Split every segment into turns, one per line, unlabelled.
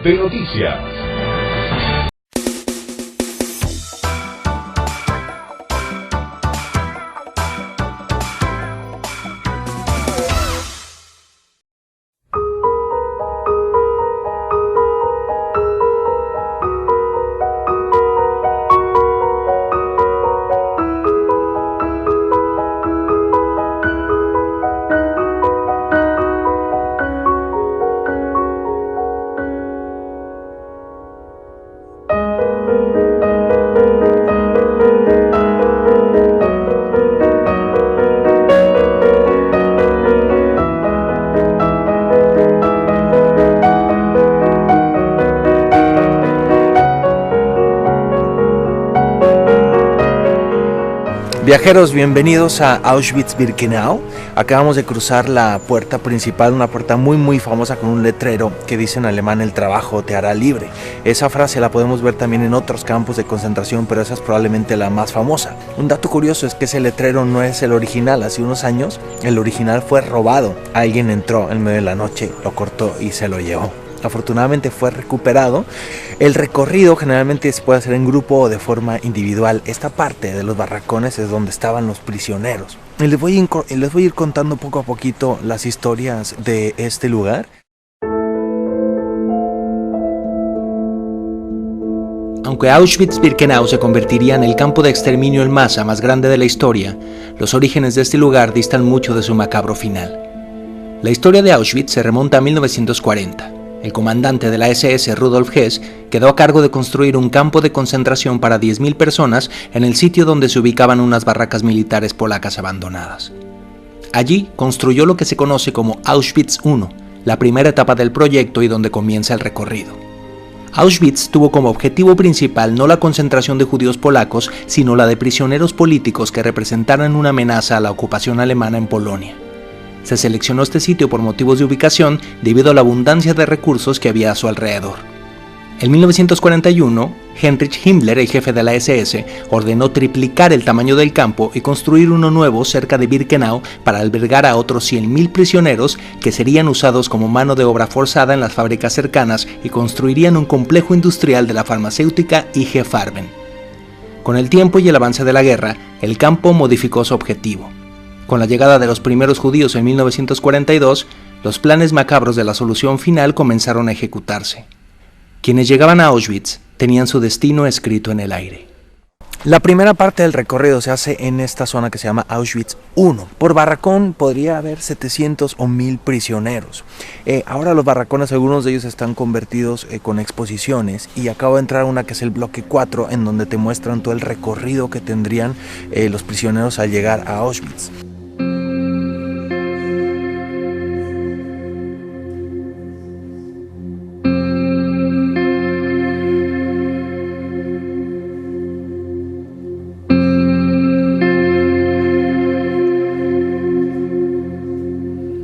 de noticias.
Viajeros, bienvenidos a Auschwitz-Birkenau. Acabamos de cruzar la puerta principal, una puerta muy famosa con un letrero que dice en alemán: el trabajo te hará libre. Esa frase la podemos ver también en otros campos de concentración, pero esa es probablemente la más famosa. Un dato curioso es que ese letrero no es el original. Hace unos años el original fue robado. Alguien entró en medio de la noche, lo cortó y se lo llevó. Afortunadamente fue recuperado. El recorrido generalmente se puede hacer en grupo o de forma individual. Esta parte de los barracones es donde estaban los prisioneros. Y les voy a ir contando poco a poquito las historias de este lugar. Aunque Auschwitz-Birkenau se convertiría en el campo de exterminio en masa más grande de la historia, los orígenes de este lugar distan mucho de su macabro final. La historia de Auschwitz se remonta a 1940. El comandante de la SS, Rudolf Hess, quedó a cargo de construir un campo de concentración para 10.000 personas en el sitio donde se ubicaban unas barracas militares polacas abandonadas. Allí construyó lo que se conoce como Auschwitz I, la primera etapa del proyecto y donde comienza el recorrido. Auschwitz tuvo como objetivo principal no la concentración de judíos polacos, sino la de prisioneros políticos que representaran una amenaza a la ocupación alemana en Polonia. Se seleccionó este sitio por motivos de ubicación debido a la abundancia de recursos que había a su alrededor. En 1941, Heinrich Himmler, el jefe de la SS, ordenó triplicar el tamaño del campo y construir uno nuevo cerca de Birkenau para albergar a otros 100.000 prisioneros que serían usados como mano de obra forzada en las fábricas cercanas y construirían un complejo industrial de la farmacéutica IG Farben. Con el tiempo y el avance de la guerra, el campo modificó su objetivo. Con la llegada de los primeros judíos en 1942, los planes macabros de la solución final comenzaron a ejecutarse. Quienes llegaban a Auschwitz tenían su destino escrito en el aire. La primera parte del recorrido se hace en esta zona que se llama Auschwitz I. Por barracón podría haber 700 o 1000 prisioneros. Ahora los barracones, algunos de ellos están convertidos con exposiciones, y acabo de entrar a una que es el bloque 4, en donde te muestran todo el recorrido que tendrían los prisioneros al llegar a Auschwitz.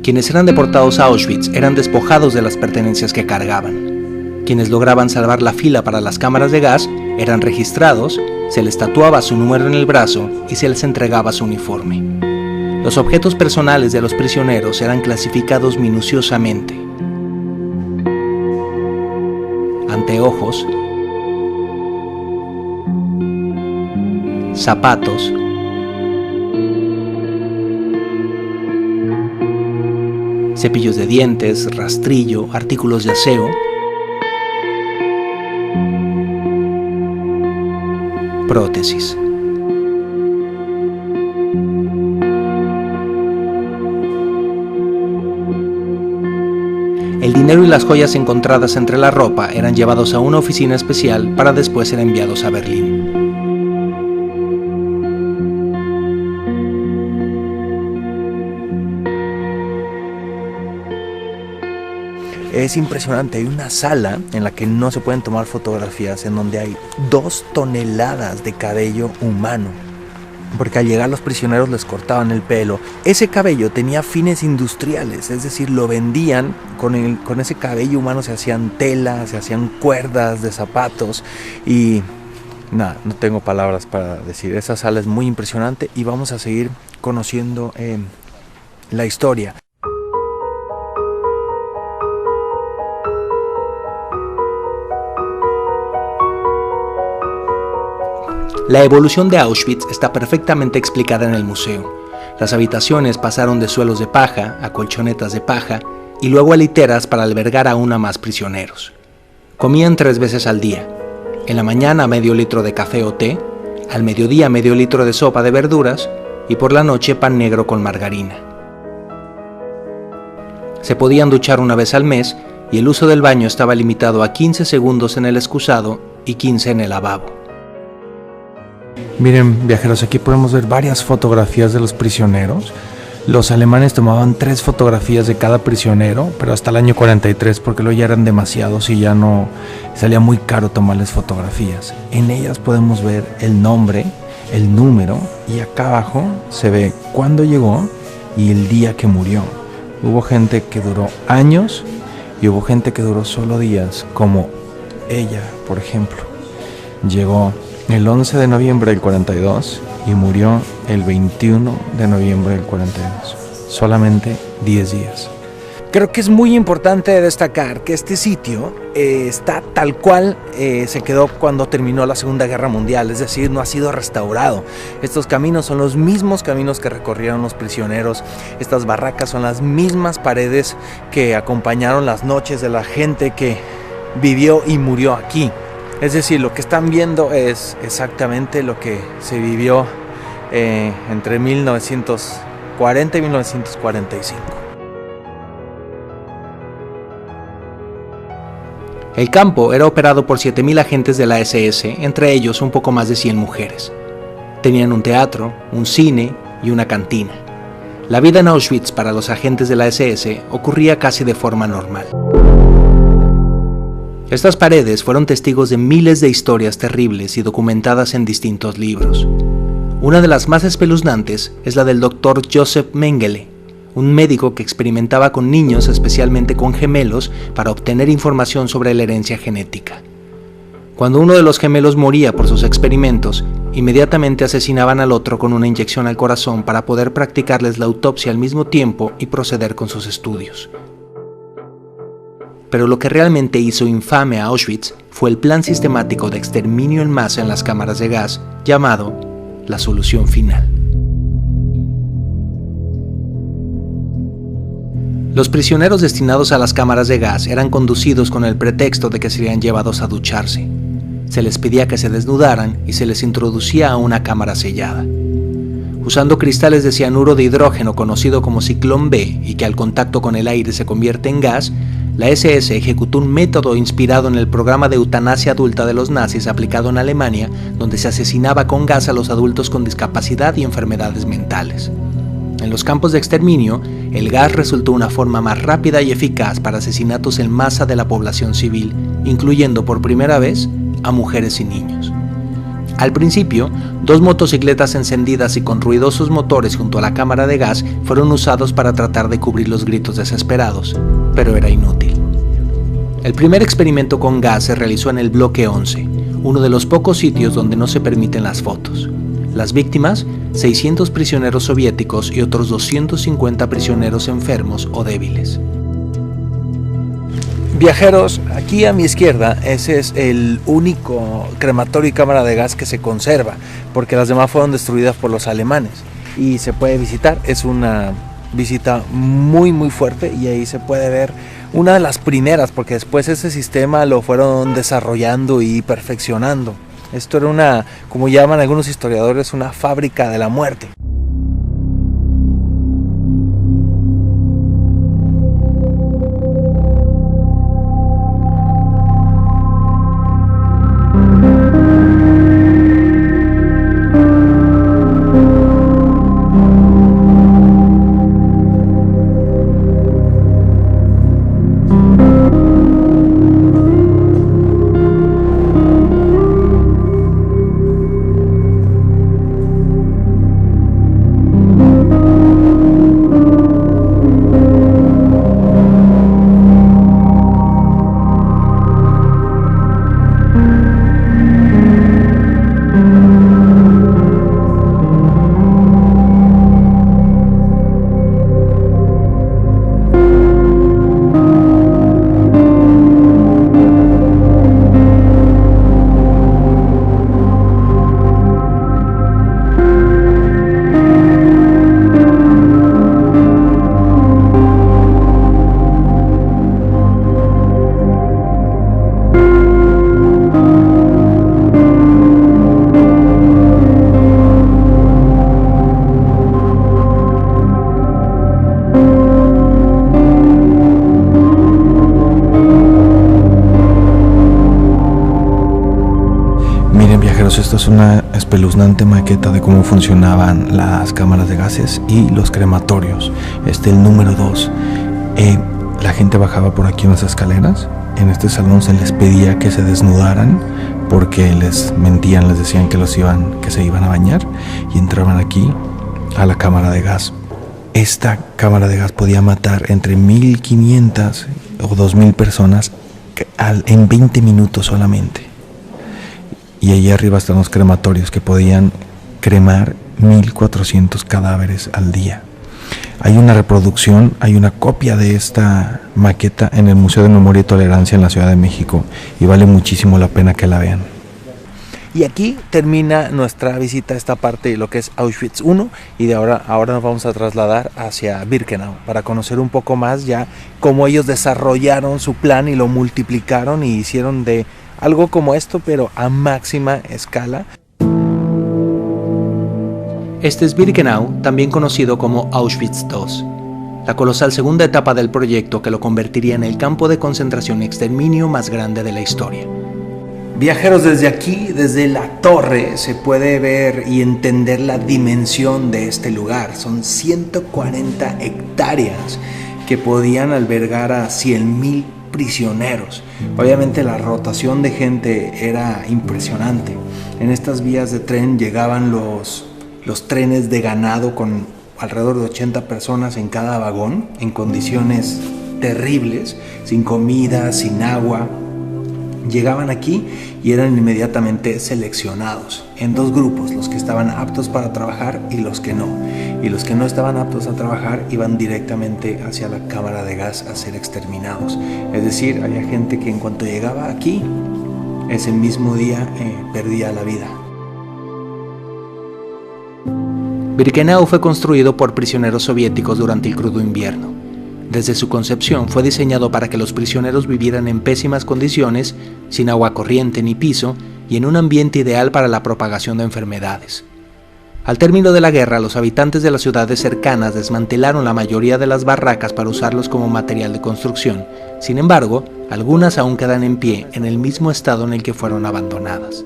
Quienes eran deportados a Auschwitz eran despojados de las pertenencias que cargaban. Quienes lograban salvar la fila para las cámaras de gas eran registrados, se les tatuaba su número en el brazo y se les entregaba su uniforme. Los objetos personales de los prisioneros eran clasificados minuciosamente. Anteojos, zapatos, cepillos de dientes, rastrillo, artículos de aseo, prótesis. El dinero y las joyas encontradas entre la ropa eran llevados a una oficina especial para después ser enviados a Berlín. Es impresionante, hay una sala en la que no se pueden tomar fotografías, en donde hay 2 toneladas de cabello humano, porque al llegar los prisioneros les cortaban el pelo. Ese cabello tenía fines industriales, es decir, lo vendían, con ese cabello humano se hacían telas, se hacían cuerdas de zapatos, y nada, no tengo palabras para decir. Esa sala es muy impresionante y vamos a seguir conociendo la historia. La evolución de Auschwitz está perfectamente explicada en el museo. Las habitaciones pasaron de suelos de paja a colchonetas de paja y luego a literas para albergar aún a más prisioneros. Comían 3 veces al día. En la mañana medio litro de café o té, al mediodía medio litro de sopa de verduras y por la noche pan negro con margarina. Se podían duchar una vez al mes y el uso del baño estaba limitado a 15 segundos en el excusado y 15 en el lavabo.
Miren, viajeros, aquí podemos ver varias fotografías de los prisioneros. Los alemanes tomaban 3 fotografías de cada prisionero, pero hasta el año 43, porque luego ya eran demasiados y ya no salía muy caro tomarles fotografías. En ellas podemos ver el nombre, el número, y acá abajo se ve cuándo llegó y el día que murió. Hubo gente que duró años y hubo gente que duró solo días, como ella, por ejemplo. Llegó el 11 de noviembre del 42 y murió el 21 de noviembre del 42. Solamente 10 días.
Creo que es muy importante destacar que este sitio está tal cual se quedó cuando terminó la Segunda Guerra Mundial, es decir, no ha sido restaurado. Estos caminos son los mismos caminos que recorrieron los prisioneros, estas barracas son las mismas paredes que acompañaron las noches de la gente que vivió y murió aquí. Es decir, lo que están viendo es exactamente lo que se vivió entre 1940 y 1945. El campo era operado por 7.000 agentes de la SS, entre ellos un poco más de 100 mujeres. Tenían un teatro, un cine y una cantina. La vida en Auschwitz para los agentes de la SS ocurría casi de forma normal. Estas paredes fueron testigos de miles de historias terribles y documentadas en distintos libros. Una de las más espeluznantes es la del Dr. Joseph Mengele, un médico que experimentaba con niños, especialmente con gemelos, para obtener información sobre la herencia genética. Cuando uno de los gemelos moría por sus experimentos, inmediatamente asesinaban al otro con una inyección al corazón para poder practicarles la autopsia al mismo tiempo y proceder con sus estudios. Pero lo que realmente hizo infame a Auschwitz fue el plan sistemático de exterminio en masa en las cámaras de gas, llamado la solución final. Los prisioneros destinados a las cámaras de gas eran conducidos con el pretexto de que serían llevados a ducharse. Se les pedía que se desnudaran y se les introducía a una cámara sellada. Usando cristales de cianuro de hidrógeno conocido como ciclón B y que al contacto con el aire se convierte en gas, la SS ejecutó un método inspirado en el programa de eutanasia adulta de los nazis aplicado en Alemania, donde se asesinaba con gas a los adultos con discapacidad y enfermedades mentales. En los campos de exterminio, el gas resultó una forma más rápida y eficaz para asesinatos en masa de la población civil, incluyendo por primera vez a mujeres y niños. Al principio, 2 motocicletas encendidas y con ruidosos motores junto a la cámara de gas fueron usados para tratar de cubrir los gritos desesperados, pero era inútil. El primer experimento con gas se realizó en el bloque 11, uno de los pocos sitios donde no se permiten las fotos. Las víctimas, 600 prisioneros soviéticos y otros 250 prisioneros enfermos o débiles. Viajeros, aquí a mi izquierda, ese es el único crematorio y cámara de gas que se conserva, porque las demás fueron destruidas por los alemanes. Y se puede visitar, es una visita muy fuerte y ahí se puede ver una de las primeras, porque después ese sistema lo fueron desarrollando y perfeccionando. Esto era una, como llaman algunos historiadores, una fábrica de la muerte.
esto es una espeluznante maqueta de cómo funcionaban las cámaras de gases y los crematorios. El número 2. La gente bajaba por aquí unas escaleras. En este salón se les pedía que se desnudaran porque les mentían, les decían que se iban a bañar, y entraban aquí a la cámara de gas. Esta cámara de gas podía matar entre 1.500 o 2.000 personas en 20 minutos solamente. Y allí arriba están los crematorios que podían cremar 1.400 cadáveres al día. Hay una reproducción, hay una copia de esta maqueta en el Museo de Memoria y Tolerancia en la Ciudad de México, y vale muchísimo la pena que la vean. Y aquí termina nuestra visita a esta parte de lo que es Auschwitz I, y de ahora nos vamos a trasladar hacia Birkenau para conocer un poco más ya cómo ellos desarrollaron su plan y lo multiplicaron y hicieron de algo como esto, pero a máxima escala.
Este es Birkenau, también conocido como Auschwitz II, la colosal segunda etapa del proyecto que lo convertiría en el campo de concentración y exterminio más grande de la historia. Viajeros, desde aquí, desde la torre, se puede ver y entender la dimensión de este lugar. Son 140 hectáreas que podían albergar a 100.000 prisioneros. Obviamente la rotación de gente era impresionante. En estas vías de tren llegaban los trenes de ganado con alrededor de 80 personas en cada vagón, en condiciones terribles, sin comida, sin agua. Llegaban aquí y eran inmediatamente seleccionados en dos grupos, los que estaban aptos para trabajar y los que no. Y los que no estaban aptos a trabajar iban directamente hacia la cámara de gas a ser exterminados. Es decir, había gente que en cuanto llegaba aquí, ese mismo día perdía la vida. Birkenau fue construido por prisioneros soviéticos durante el crudo invierno. Desde su concepción fue diseñado para que los prisioneros vivieran en pésimas condiciones, sin agua corriente ni piso, y en un ambiente ideal para la propagación de enfermedades. Al término de la guerra, los habitantes de las ciudades cercanas desmantelaron la mayoría de las barracas para usarlos como material de construcción. Sin embargo, algunas aún quedan en pie en el mismo estado en el que fueron abandonadas.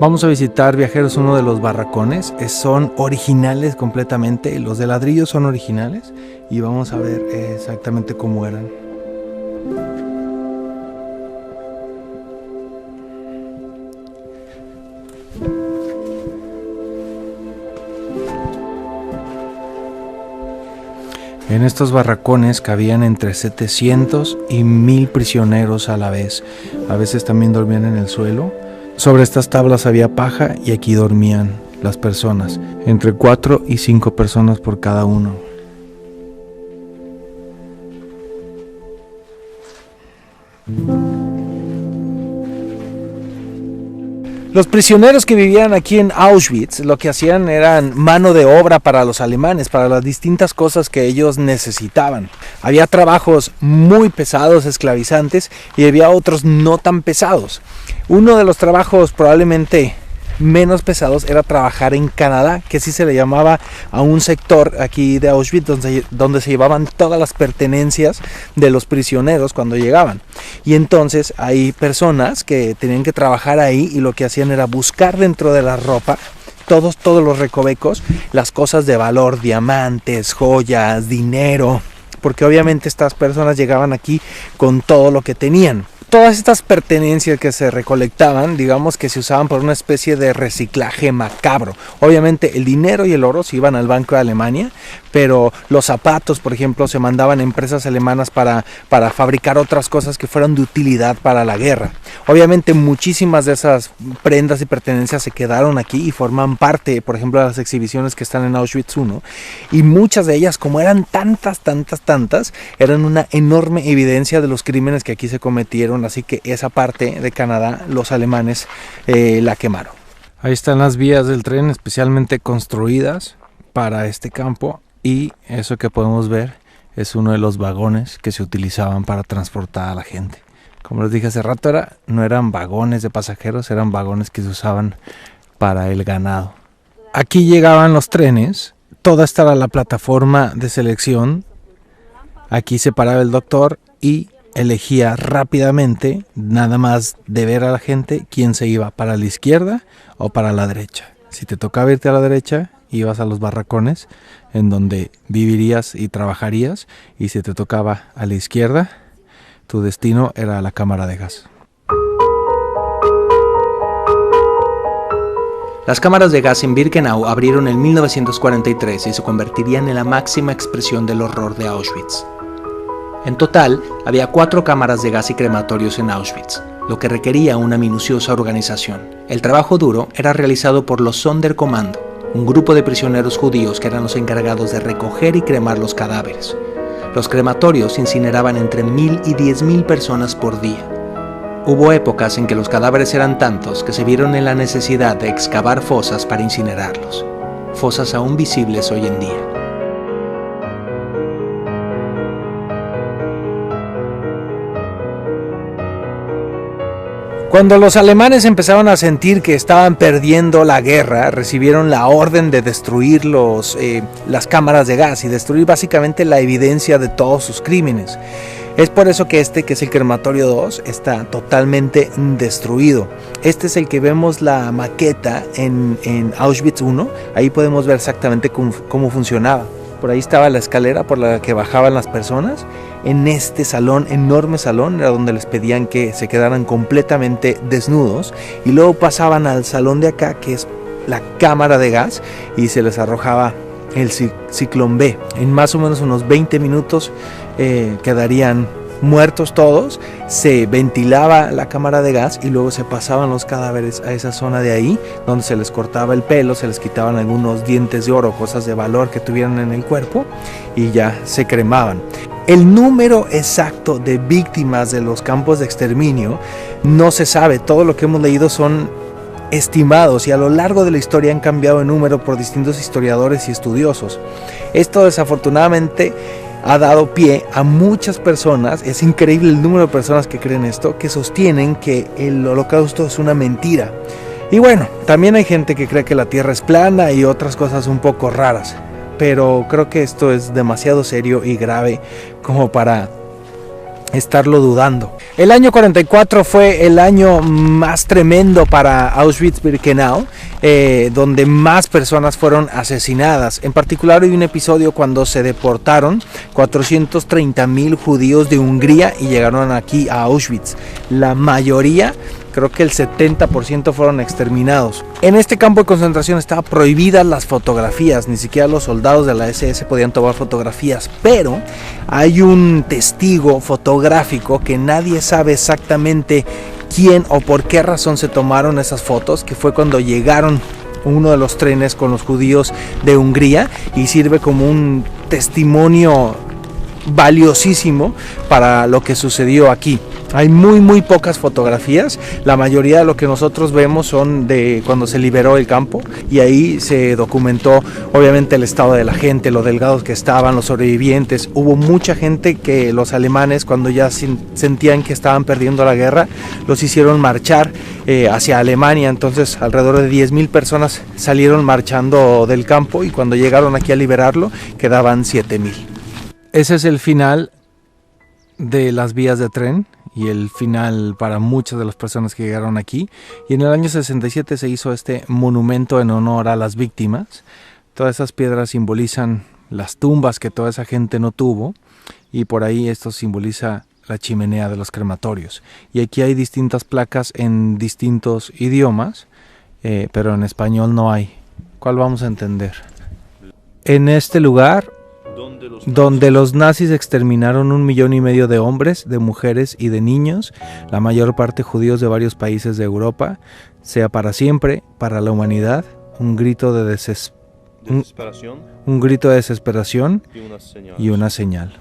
Vamos a visitar, viajeros, uno de los barracones. Son originales completamente, los de ladrillo son originales, y vamos a ver exactamente cómo eran. En estos barracones cabían entre 700 y 1.000 prisioneros a la vez. A veces también dormían en el suelo. Sobre estas tablas había paja y aquí dormían las personas, entre 4 y 5 personas por cada uno. Los prisioneros que vivían aquí en Auschwitz lo que hacían eran mano de obra para los alemanes, para las distintas cosas que ellos necesitaban. Había trabajos muy pesados, esclavizantes, y había otros no tan pesados. Uno de los trabajos probablemente menos pesados era trabajar en Canadá, que sí se le llamaba a un sector aquí de Auschwitz donde se llevaban todas las pertenencias de los prisioneros cuando llegaban. Y entonces hay personas que tenían que trabajar ahí, y lo que hacían era buscar dentro de la ropa todos los recovecos, las cosas de valor, diamantes, joyas, dinero, porque obviamente estas personas llegaban aquí con todo lo que tenían. Todas estas pertenencias que se recolectaban, digamos que se usaban por una especie de reciclaje macabro. Obviamente el dinero y el oro se iban al Banco de Alemania, pero los zapatos, por ejemplo, se mandaban a empresas alemanas para fabricar otras cosas que fueran de utilidad para la guerra. Obviamente muchísimas de esas prendas y pertenencias se quedaron aquí y forman parte, por ejemplo, de las exhibiciones que están en Auschwitz I, y muchas de ellas, como eran tantas, eran una enorme evidencia de los crímenes que aquí se cometieron. Así que esa parte de Canadá, los alemanes la quemaron. Ahí están las vías del tren especialmente construidas para este campo, y eso que podemos ver es uno de los vagones que se utilizaban para transportar a la gente. Como les dije hace rato, no eran vagones de pasajeros, eran vagones que se usaban para el ganado. Aquí llegaban los trenes, toda esta era la plataforma de selección. Aquí se paraba el doctor y elegía rápidamente, nada más de ver a la gente, quién se iba para la izquierda o para la derecha. Si te tocaba irte a la derecha, ibas a los barracones en donde vivirías y trabajarías, y si te tocaba a la izquierda, tu destino era la cámara de gas.
Las cámaras de gas en Birkenau abrieron en 1943 y se convertirían en la máxima expresión del horror de Auschwitz. En total, había 4 cámaras de gas y crematorios en Auschwitz, lo que requería una minuciosa organización. El trabajo duro era realizado por los Sonderkommando, un grupo de prisioneros judíos que eran los encargados de recoger y cremar los cadáveres. Los crematorios incineraban entre 1.000 y 10.000 personas por día. Hubo épocas en que los cadáveres eran tantos que se vieron en la necesidad de excavar fosas para incinerarlos, fosas aún visibles hoy en día.
Cuando los alemanes empezaron a sentir que estaban perdiendo la guerra, recibieron la orden de destruir las cámaras de gas y destruir básicamente la evidencia de todos sus crímenes. Es por eso que que es el crematorio 2, está totalmente destruido. Este es el que vemos la maqueta en Auschwitz 1. Ahí podemos ver exactamente cómo funcionaba. Por ahí estaba la escalera por la que bajaban las personas. En este salón, enorme salón, era donde les pedían que se quedaran completamente desnudos. Y luego pasaban al salón de acá, que es la cámara de gas, y se les arrojaba el ciclón B. En más o menos unos 20 minutos quedarían muertos todos. Se ventilaba la cámara de gas y luego se pasaban los cadáveres a esa zona de ahí, donde se les cortaba el pelo, se les quitaban algunos dientes de oro, cosas de valor que tuvieran en el cuerpo, y ya se cremaban. El número exacto de víctimas de los campos de exterminio no se sabe. Todo lo que hemos leído son estimados, y a lo largo de la historia han cambiado de número por distintos historiadores y estudiosos. Esto desafortunadamente ha dado pie a muchas personas, es increíble el número de personas que creen esto, que sostienen que el holocausto es una mentira. Y bueno, también hay gente que cree que la tierra es plana y otras cosas un poco raras, pero creo que esto es demasiado serio y grave como para estarlo dudando. El año 44 fue el año más tremendo para Auschwitz-Birkenau, donde más personas fueron asesinadas. En particular hay un episodio cuando se deportaron 430,000 judíos de Hungría y llegaron aquí a Auschwitz. La mayoría, creo que el 70%, fueron exterminados. En este campo de concentración estaban prohibidas las fotografías, ni siquiera los soldados de la SS podían tomar fotografías, pero hay un testigo fotográfico que nadie sabe exactamente quién o por qué razón se tomaron esas fotos, que fue cuando llegaron uno de los trenes con los judíos de Hungría, y sirve como un testimonio valiosísimo para lo que sucedió aquí. Hay muy pocas fotografías. La mayoría de lo que nosotros vemos son de cuando se liberó el campo, y ahí se documentó obviamente el estado de la gente, lo delgados que estaban, los sobrevivientes. Hubo mucha gente que los alemanes, cuando ya sentían que estaban perdiendo la guerra, los hicieron marchar hacia Alemania. Entonces alrededor de 10,000 personas salieron marchando del campo, y cuando llegaron aquí a liberarlo quedaban 7,000. Ese es el final de las vías de tren y el final para muchas de las personas que llegaron aquí. Y en el año 67 se hizo este monumento en honor a las víctimas. Todas esas piedras simbolizan las tumbas que toda esa gente no tuvo, y por ahí esto simboliza la chimenea de los crematorios. Y aquí hay distintas placas en distintos idiomas, pero en español no hay. ¿Cuál vamos a entender? En este lugar donde los nazis exterminaron 1,5 millones de hombres, de mujeres y de niños, la mayor parte judíos de varios países de Europa, sea para siempre, para la humanidad, un grito de desesperación y una señal.